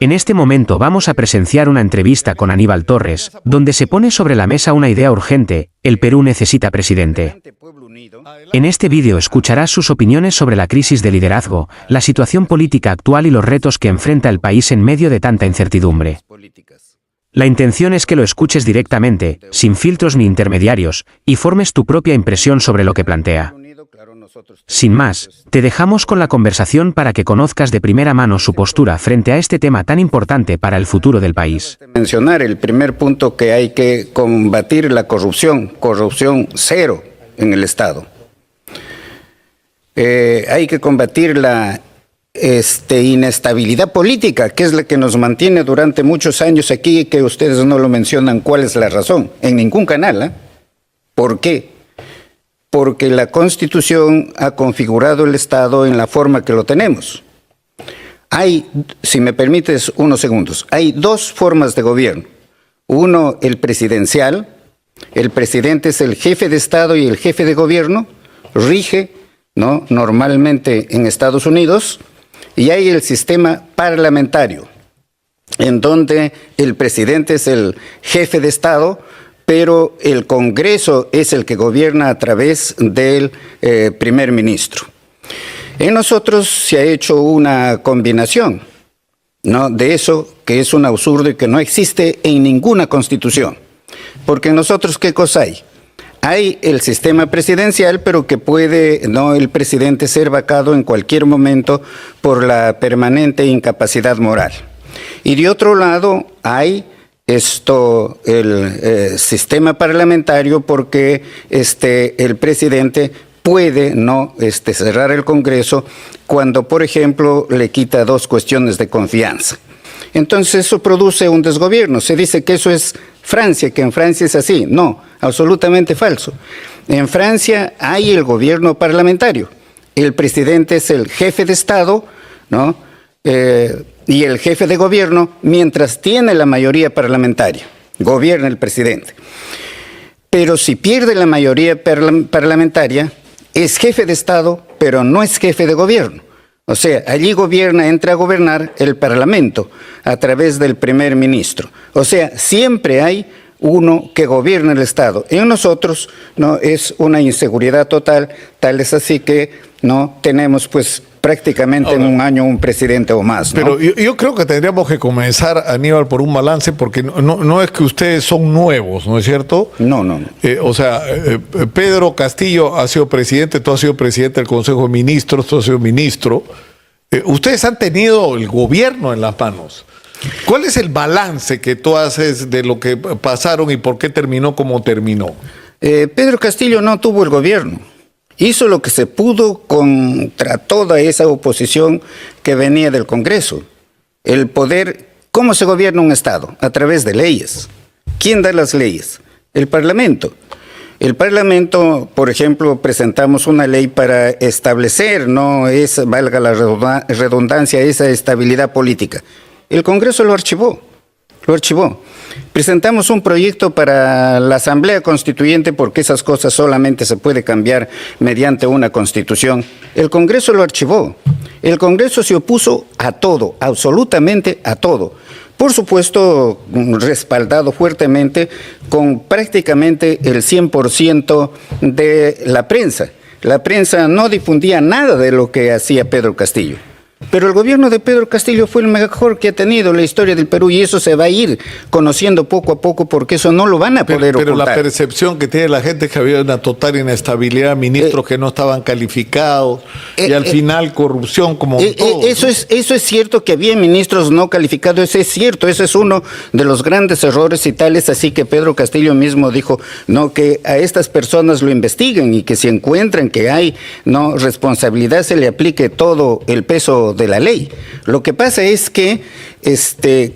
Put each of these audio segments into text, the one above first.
En este momento vamos a presenciar una entrevista con Aníbal Torres, donde se pone sobre la mesa una idea urgente: el Perú necesita presidente. En este vídeo escucharás sus opiniones sobre la crisis de liderazgo, la situación política actual y los retos que enfrenta el país en medio de tanta incertidumbre. La intención es que lo escuches directamente, sin filtros ni intermediarios, y formes tu propia impresión sobre lo que plantea. Sin más, te dejamos con la conversación para que conozcas de primera mano su postura frente a este tema tan importante para el futuro del país. Mencionar el primer punto, que hay que combatir la corrupción cero en el Estado. Hay que combatir la inestabilidad política, que es la que nos mantiene durante muchos años aquí, que ustedes no lo mencionan cuál es la razón, en ningún canal, ¿eh? ¿Por qué? Porque la Constitución ha configurado el Estado en la forma que lo tenemos. Hay, si me permites unos segundos, hay dos formas de gobierno. Uno, el presidencial. El presidente es el jefe de Estado y el jefe de gobierno rige, ¿no?, normalmente en Estados Unidos. Y hay el sistema parlamentario, en donde el presidente es el jefe de Estado, pero el Congreso es el que gobierna a través del primer ministro. En nosotros se ha hecho una combinación, ¿no?, de eso, que es un absurdo y que no existe en ninguna constitución. Porque en nosotros, ¿qué cosa hay? Hay el sistema presidencial, pero que puede, ¿no?, el presidente ser vacado en cualquier momento por la permanente incapacidad moral. Y de otro lado hay el sistema parlamentario, porque el presidente puede no cerrar el Congreso cuando, por ejemplo, le quita dos cuestiones de confianza. Entonces eso produce un desgobierno. Se dice que eso es Francia, que en Francia es así. No, absolutamente falso. En Francia hay el gobierno parlamentario. El presidente es el jefe de Estado, ¿no?, y el jefe de gobierno, mientras tiene la mayoría parlamentaria, gobierna el presidente. Pero si pierde la mayoría parlamentaria, es jefe de Estado, pero no es jefe de gobierno. O sea, allí entra a gobernar el Parlamento a través del primer ministro. O sea, siempre hay uno que gobierna el Estado. En nosotros no es una inseguridad total, tal es así que no tenemos pues prácticamente en un año un presidente o más, ¿no? Pero yo creo que tendríamos que comenzar, Aníbal, por un balance, porque no es que ustedes son nuevos, ¿no es cierto? No. Pedro Castillo ha sido presidente, tú has sido presidente del Consejo de Ministros, tú has sido ministro. Ustedes han tenido el gobierno en las manos. ¿Cuál es el balance que tú haces de lo que pasaron y por qué terminó como terminó? Pedro Castillo no tuvo el gobierno. Hizo lo que se pudo contra toda esa oposición que venía del Congreso. El poder, ¿cómo se gobierna un Estado? A través de leyes. ¿Quién da las leyes? El Parlamento. El Parlamento, por ejemplo, presentamos una ley para establecer, valga la redundancia, esa estabilidad política. El Congreso lo archivó. Presentamos un proyecto para la Asamblea Constituyente, porque esas cosas solamente se puede cambiar mediante una constitución. El Congreso lo archivó. El Congreso se opuso a todo, absolutamente a todo. Por supuesto, respaldado fuertemente con prácticamente el 100% de la prensa. La prensa no difundía nada de lo que hacía Pedro Castillo. Pero el gobierno de Pedro Castillo fue el mejor que ha tenido la historia del Perú, y eso se va a ir conociendo poco a poco, porque eso no lo van a poder ocultar. Pero la percepción que tiene la gente es que había una total inestabilidad, ministros que no estaban calificados, y al final corrupción como todo. Eso es cierto, que había ministros no calificados, eso es cierto, ese es uno de los grandes errores, y tal es así que Pedro Castillo mismo dijo que a estas personas lo investiguen, y que si encuentran que hay responsabilidad, se le aplique todo el peso de la ley. Lo que pasa es que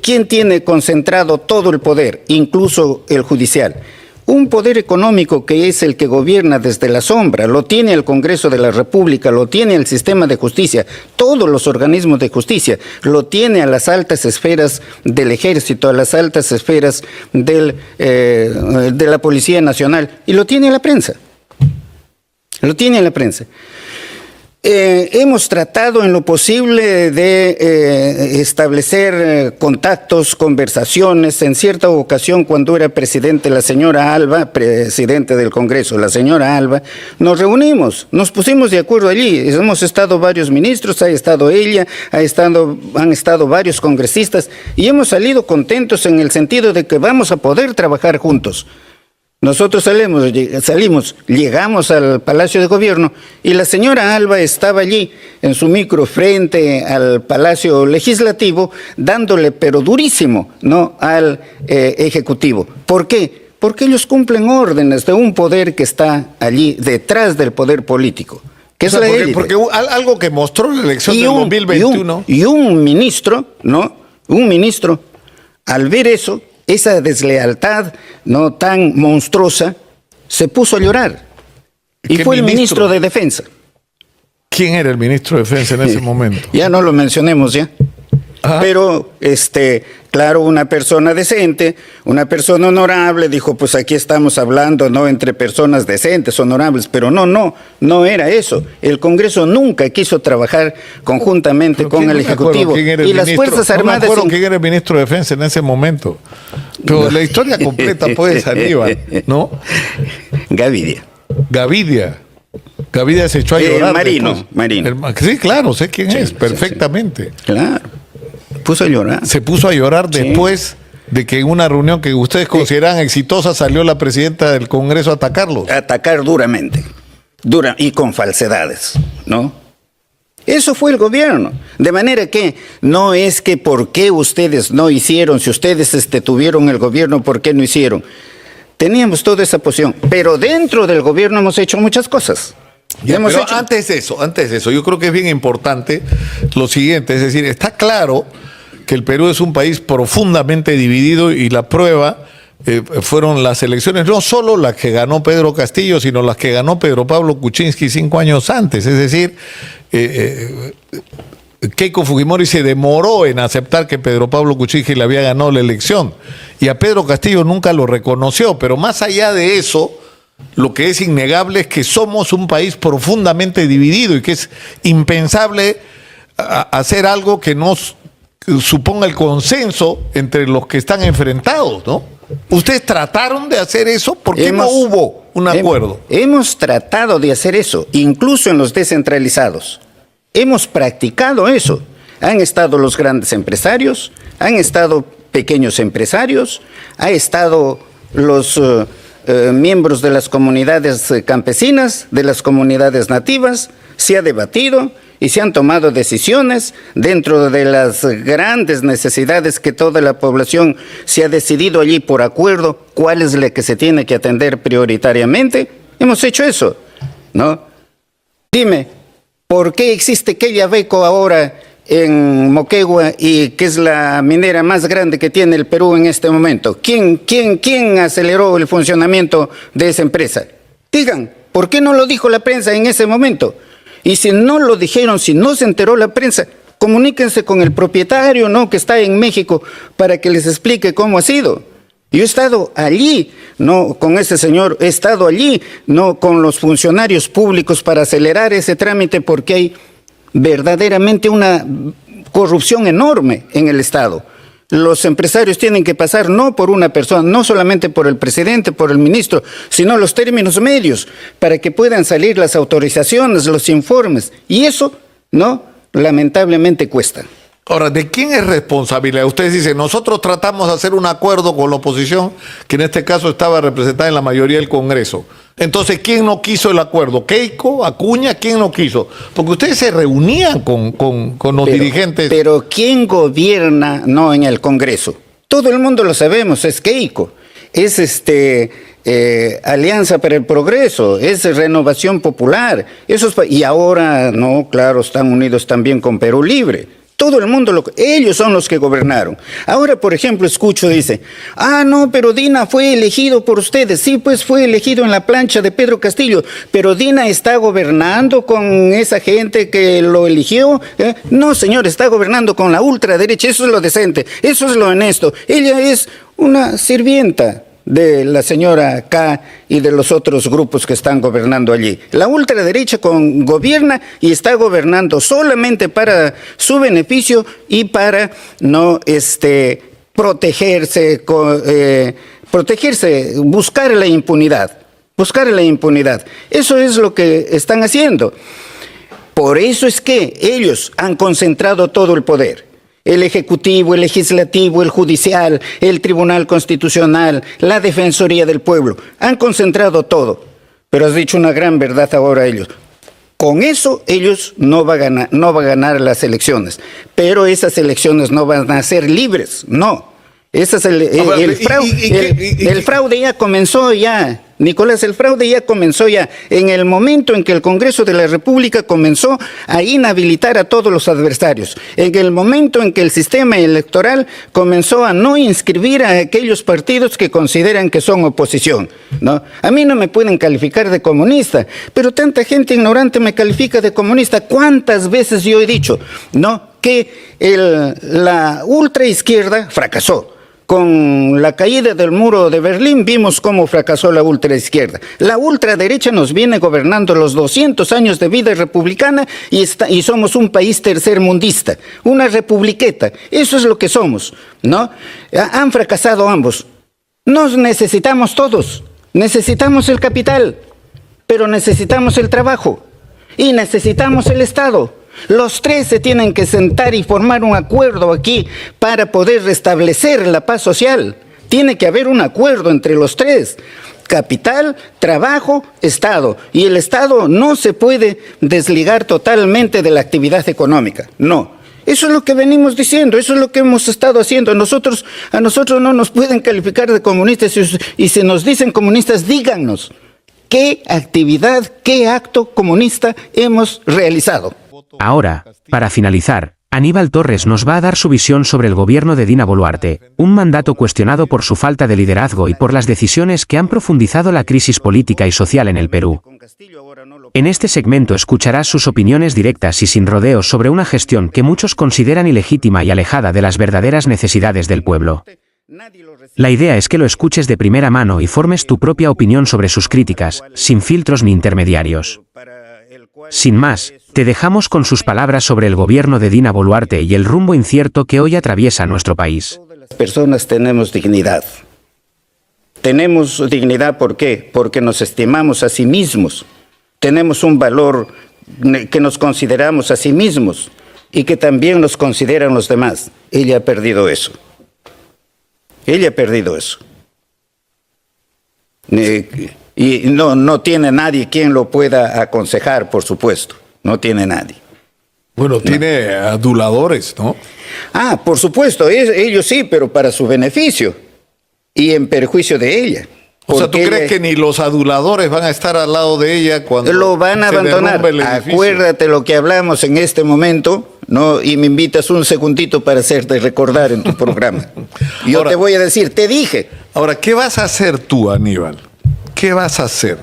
¿quién tiene concentrado todo el poder, incluso el judicial? Un poder económico que es el que gobierna desde la sombra, lo tiene el Congreso de la República, lo tiene el sistema de justicia, todos los organismos de justicia, lo tiene a las altas esferas del Ejército, a las altas esferas de la Policía Nacional, y lo tiene la prensa. Hemos tratado en lo posible de establecer contactos, conversaciones. En cierta ocasión, cuando era presidente la señora Alba, presidente del Congreso, la señora Alba, nos reunimos, nos pusimos de acuerdo allí. Hemos estado varios ministros, ha estado ella, han estado varios congresistas y hemos salido contentos en el sentido de que vamos a poder trabajar juntos. Nosotros llegamos al Palacio de Gobierno y la señora Alba estaba allí en su micro frente al Palacio Legislativo dándole pero durísimo, ¿no?, al Ejecutivo. ¿Por qué? Porque ellos cumplen órdenes de un poder que está allí detrás del poder político, que es la élite. Porque algo que mostró la elección del 2021. Y un ministro, ¿no? Un ministro, al ver eso, esa deslealtad no tan monstruosa, se puso a llorar. Y fue el ministro de Defensa. ¿Quién era el ministro de Defensa en ese momento? Ya no lo mencionemos ya. Ajá. Pero, claro, una persona decente, una persona honorable, dijo, pues aquí estamos hablando, ¿no?, entre personas decentes, honorables, pero no era eso. El Congreso nunca quiso trabajar conjuntamente con el Ejecutivo. Y las Fuerzas Armadas... No me acuerdo quién era el ministro de Defensa en ese momento. Pero no. La historia completa, pues, Aníbal, ¿no? Gavidia. Gavidia se echó a llorar. Marino. Sí, claro, sé quién es, perfectamente. Sí. Claro. Se puso a llorar después de que en una reunión que ustedes consideran exitosa salió la presidenta del Congreso a atacarlos. A atacar duramente, y con falsedades, ¿no? Eso fue el gobierno. De manera que no es que por qué ustedes no hicieron, si ustedes tuvieron el gobierno, ¿por qué no hicieron? Teníamos toda esa posición, pero dentro del gobierno hemos hecho muchas cosas. Antes de eso, yo creo que es bien importante lo siguiente, es decir, está claro que el Perú es un país profundamente dividido y la prueba fueron las elecciones, no solo las que ganó Pedro Castillo, sino las que ganó Pedro Pablo Kuczynski 5 años antes. Es decir, Keiko Fujimori se demoró en aceptar que Pedro Pablo Kuczynski le había ganado la elección y a Pedro Castillo nunca lo reconoció, pero más allá de eso, lo que es innegable es que somos un país profundamente dividido y que es impensable hacer algo que no suponga el consenso entre los que están enfrentados, ¿no? ¿Ustedes trataron de hacer eso? ¿Por qué no hubo un acuerdo? Hemos tratado de hacer eso, incluso en los descentralizados. Hemos practicado eso. Han estado los grandes empresarios, han estado pequeños empresarios, han estado los miembros de las comunidades campesinas, de las comunidades nativas, se ha debatido y se han tomado decisiones dentro de las grandes necesidades que toda la población se ha decidido allí por acuerdo cuál es la que se tiene que atender prioritariamente. Hemos hecho eso, ¿no? Dime, ¿por qué existe Quellaveco ahora en Moquegua y que es la minera más grande que tiene el Perú en este momento? ¿Quién aceleró el funcionamiento de esa empresa? Digan, ¿por qué no lo dijo la prensa en ese momento? Y si no lo dijeron, si no se enteró la prensa, comuníquense con el propietario, ¿no?, que está en México para que les explique cómo ha sido. Yo he estado allí, no con ese señor, he estado allí, no con los funcionarios públicos para acelerar ese trámite porque hay verdaderamente una corrupción enorme en el Estado. Los empresarios tienen que pasar no por una persona, no solamente por el presidente, por el ministro, sino los términos medios para que puedan salir las autorizaciones, los informes. Y eso, ¿no?, lamentablemente cuesta. Ahora, ¿de quién es responsabilidad? Ustedes dicen, nosotros tratamos de hacer un acuerdo con la oposición, que en este caso estaba representada en la mayoría del Congreso. Entonces, ¿quién no quiso el acuerdo? ¿Keiko? ¿Acuña? ¿Quién no quiso? Porque ustedes se reunían con los dirigentes. Pero ¿quién gobierna no en el Congreso? Todo el mundo lo sabemos, es Keiko. Es Alianza para el Progreso, es Renovación Popular. Y ahora, no, claro, están unidos también con Perú Libre. Todo el mundo, ellos son los que gobernaron. Ahora, por ejemplo, escucho, dice, no, pero Dina fue elegido por ustedes. Sí, pues fue elegido en la plancha de Pedro Castillo, pero Dina está gobernando con esa gente que lo eligió. No, señor, está gobernando con la ultraderecha. Eso es lo decente, eso es lo honesto. Ella es una sirvienta de la señora K y de los otros grupos que están gobernando allí. La ultraderecha gobierna y está gobernando solamente para su beneficio y para no protegerse, buscar la impunidad. Buscar la impunidad. Eso es lo que están haciendo. Por eso es que ellos han concentrado todo el poder. El Ejecutivo, el Legislativo, el Judicial, el Tribunal Constitucional, la Defensoría del Pueblo. Han concentrado todo. Pero has dicho una gran verdad ahora ellos. Con eso ellos no van a ganar las elecciones. Pero esas elecciones no van a ser libres. No. El fraude ya comenzó ya. Nicolás, el fraude ya comenzó ya en el momento en que el Congreso de la República comenzó a inhabilitar a todos los adversarios, en el momento en que el sistema electoral comenzó a no inscribir a aquellos partidos que consideran que son oposición, ¿no? A mí no me pueden calificar de comunista, pero tanta gente ignorante me califica de comunista. ¿Cuántas veces yo he dicho, no, que la ultraizquierda fracasó? Con la caída del muro de Berlín vimos cómo fracasó la ultraizquierda. La ultraderecha nos viene gobernando los 200 años de vida republicana y somos un país tercermundista, una republiqueta. Eso es lo que somos, ¿no? Han fracasado ambos. Nos necesitamos todos. Necesitamos el capital, pero necesitamos el trabajo y necesitamos el Estado. Los tres se tienen que sentar y formar un acuerdo aquí para poder restablecer la paz social. Tiene que haber un acuerdo entre los tres. Capital, trabajo, Estado. Y el Estado no se puede desligar totalmente de la actividad económica. No. Eso es lo que venimos diciendo, eso es lo que hemos estado haciendo. A nosotros no nos pueden calificar de comunistas y si nos dicen comunistas, díganos qué actividad, qué acto comunista hemos realizado. Ahora, para finalizar, Aníbal Torres nos va a dar su visión sobre el gobierno de Dina Boluarte, un mandato cuestionado por su falta de liderazgo y por las decisiones que han profundizado la crisis política y social en el Perú. En este segmento escucharás sus opiniones directas y sin rodeos sobre una gestión que muchos consideran ilegítima y alejada de las verdaderas necesidades del pueblo. La idea es que lo escuches de primera mano y formes tu propia opinión sobre sus críticas, sin filtros ni intermediarios. Sin más, te dejamos con sus palabras sobre el gobierno de Dina Boluarte y el rumbo incierto que hoy atraviesa nuestro país. Las personas tenemos dignidad. Tenemos dignidad, ¿por qué? Porque nos estimamos a sí mismos. Tenemos un valor que nos consideramos a sí mismos y que también nos consideran los demás. Ella ha perdido eso. Ella ha perdido eso. Y no tiene nadie quien lo pueda aconsejar, por supuesto. No tiene nadie. Bueno, tiene aduladores, ¿no? Ah, por supuesto, ellos sí, pero para su beneficio y en perjuicio de ella. O sea, ¿tú crees que ni los aduladores van a estar al lado de ella cuando lo van a abandonar? Acuérdate lo que hablamos en este momento, ¿no? Y me invitas un segundito para hacerte recordar en tu programa. Yo ahora, te voy a decir, te dije. Ahora, ¿qué vas a hacer tú, Aníbal? ¿Qué vas a hacer?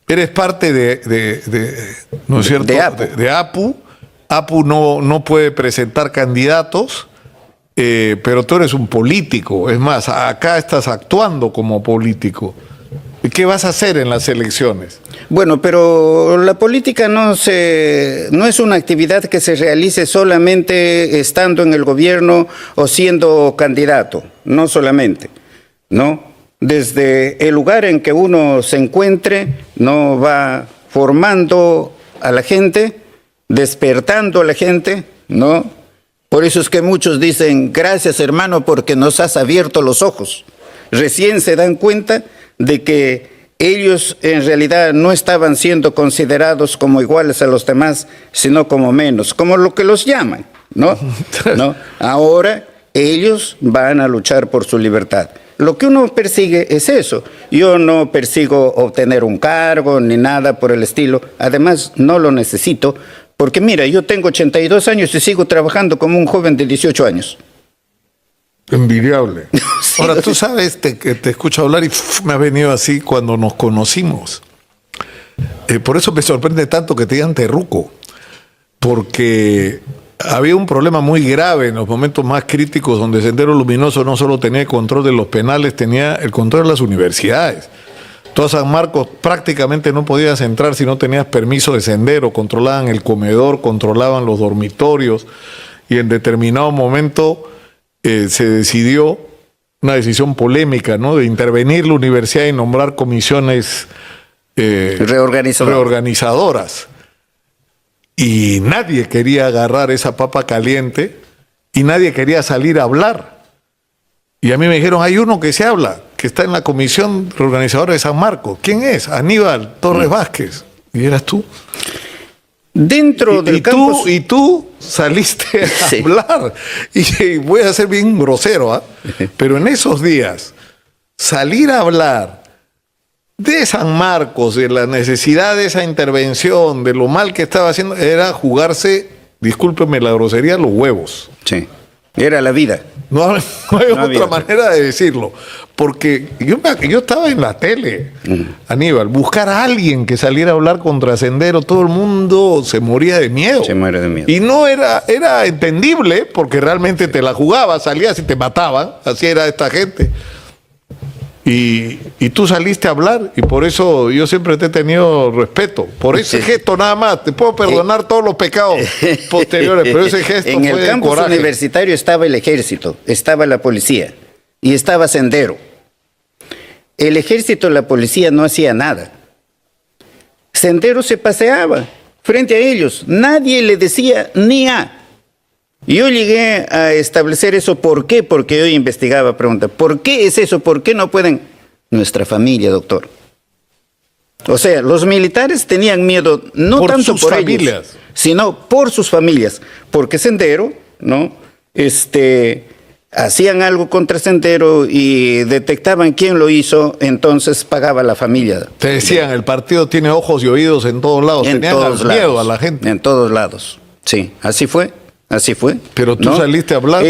Eres parte ¿no es cierto? De APU. APU no puede presentar candidatos, pero tú eres un político. Es más, acá estás actuando como político. ¿Y qué vas a hacer en las elecciones? Bueno, pero la política no es una actividad que se realice solamente estando en el gobierno o siendo candidato. No solamente, ¿no? Desde el lugar en que uno se encuentre, no va formando a la gente, despertando a la gente, ¿no? Por eso es que muchos dicen, gracias hermano, porque nos has abierto los ojos. Recién se dan cuenta de que ellos en realidad no estaban siendo considerados como iguales a los demás, sino como menos, como lo que los llaman, ¿no? ¿No? Ahora ellos van a luchar por su libertad. Lo que uno persigue es eso. Yo no persigo obtener un cargo ni nada por el estilo. Además, no lo necesito, porque mira, yo tengo 82 años y sigo trabajando como un joven de 18 años. Envidiable. Sí. Ahora, tú sabes que te escucho hablar y me ha venido así cuando nos conocimos. Por eso me sorprende tanto que te digan terruco. Porque había un problema muy grave en los momentos más críticos donde Sendero Luminoso no solo tenía el control de los penales, tenía el control de las universidades. Tú a San Marcos prácticamente no podías entrar si no tenías permiso de Sendero, controlaban el comedor, controlaban los dormitorios y en determinado momento se decidió una decisión polémica, ¿no?, de intervenir la universidad y nombrar comisiones reorganizadoras. Y nadie quería agarrar esa papa caliente y nadie quería salir a hablar. Y a mí me dijeron, hay uno que se habla, que está en la comisión reorganizadora de San Marcos. ¿Quién es? Aníbal Torres Vázquez. ¿Y eras tú? Dentro del campus... Y tú saliste a hablar. Y voy a ser bien grosero, ¿ah? Pero en esos días, salir a hablar de San Marcos, de la necesidad de esa intervención, de lo mal que estaba haciendo, era jugarse, discúlpeme la grosería, los huevos. Sí, era la vida. No hay otra manera de decirlo. Porque yo estaba en la tele, Aníbal, buscar a alguien que saliera a hablar contra Sendero, todo el mundo se moría de miedo. Se muere de miedo. Y no era entendible, porque realmente te la jugabas, salías y te mataban, así era esta gente. Y tú saliste a hablar, y por eso yo siempre te he tenido respeto. Por ese gesto nada más, te puedo perdonar todos los pecados posteriores, pero ese gesto en fue el campus coraje. universitario estaba el ejército, estaba la policía y estaba Sendero. El ejército y la policía no hacía nada. Sendero se paseaba frente a ellos, nadie le decía ni a. Yo llegué a establecer eso. ¿Por qué? Porque yo investigaba, pregunta, ¿por qué es eso? ¿Por qué no pueden? Nuestra familia, doctor. O sea, los militares tenían miedo no por tanto sus por familias, ellos, sino por sus familias. Porque Sendero, ¿no? Hacían algo contra Sendero y detectaban quién lo hizo, entonces pagaba la familia. Te decían, el partido tiene ojos y oídos en todos lados. Tenían miedo a la gente. En todos lados. Sí, así fue. Así fue. Pero tú saliste a hablar.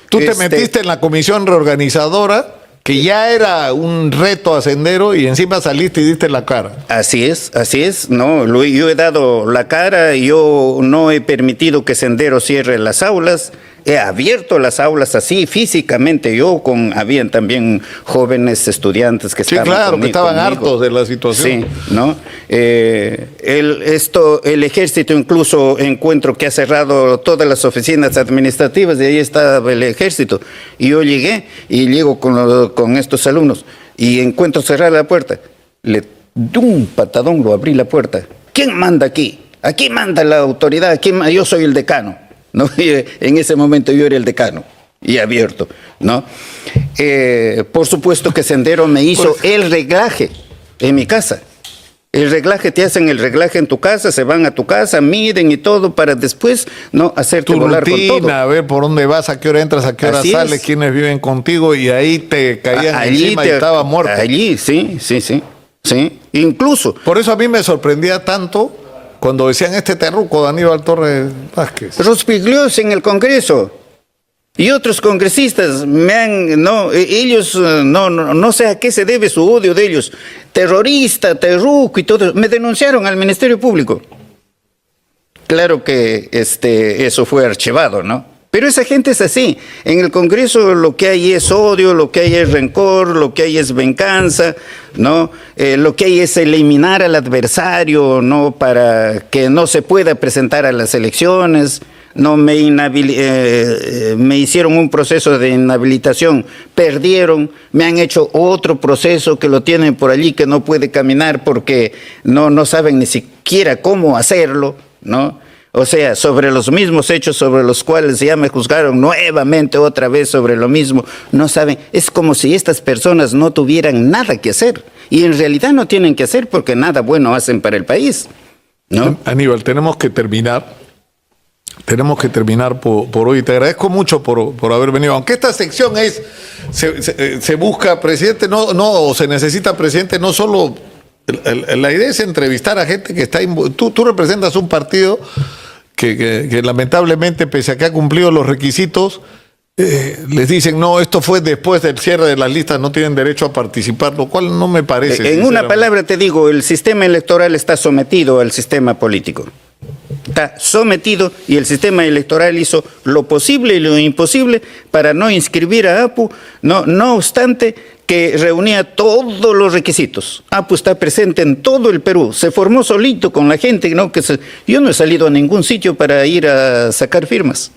Tú te metiste en la comisión reorganizadora, que ya era un reto a Sendero, y encima saliste y diste la cara. Así es, no, yo he dado la cara, yo no he permitido que Sendero cierre las aulas, he abierto las aulas así físicamente, habían también jóvenes estudiantes que estaban que estaban hartos de la situación. Sí, ¿no? El ejército incluso encuentro que ha cerrado todas las oficinas administrativas, y ahí estaba el ejército, y yo llego con estos alumnos, y encuentro cerrada la puerta, de un patadón lo abrí la puerta. ¿Quién manda aquí? Aquí manda la autoridad, yo soy el decano. ¿No? En ese momento yo era el decano y abierto, ¿no? Por supuesto que Sendero me hizo el reglaje en mi casa. El reglaje, te hacen el reglaje en tu casa, se van a tu casa, miden y todo para después, ¿no?, hacerte volar rutina, con todo. A ver por dónde vas, a qué hora entras, a qué hora sales, quiénes viven contigo, y ahí te caían encima y estaba muerto. Allí, sí. Incluso. Por eso a mí me sorprendía tanto cuando decían terruco de Aníbal Torres Vázquez. Rospigliosi en el Congreso y otros congresistas ellos no sé a qué se debe su odio de ellos. Terrorista, terruco y todo. Me denunciaron al Ministerio Público. Claro que eso fue archivado, ¿no? Pero esa gente es así. En el Congreso lo que hay es odio, lo que hay es rencor, lo que hay es venganza, ¿no? Lo que hay es eliminar al adversario, ¿no?, para que no se pueda presentar a las elecciones. No me hicieron un proceso de inhabilitación, perdieron, me han hecho otro proceso que lo tienen por allí, que no puede caminar porque no saben ni siquiera cómo hacerlo, ¿no? O sea, sobre los mismos hechos sobre los cuales ya me juzgaron nuevamente otra vez sobre lo mismo, no saben. Es como si estas personas no tuvieran nada que hacer. Y en realidad no tienen que hacer porque nada bueno hacen para el país, ¿no? Aníbal, tenemos que terminar por hoy. Te agradezco mucho por haber venido. Aunque esta sección se busca presidente, o se necesita presidente, no solo. La idea es entrevistar a gente que está. Tú representas un partido que lamentablemente, pese a que ha cumplido los requisitos, les dicen, no, esto fue después del cierre de las listas, no tienen derecho a participar, lo cual no me parece. En una palabra te digo, el sistema electoral está sometido al sistema político. está sometido y el sistema electoral hizo lo posible y lo imposible para no inscribir a Apu, no obstante que reunía todos los requisitos. Apu está presente en todo el Perú, se formó solito con la gente, ¿no? Yo no he salido a ningún sitio para ir a sacar firmas.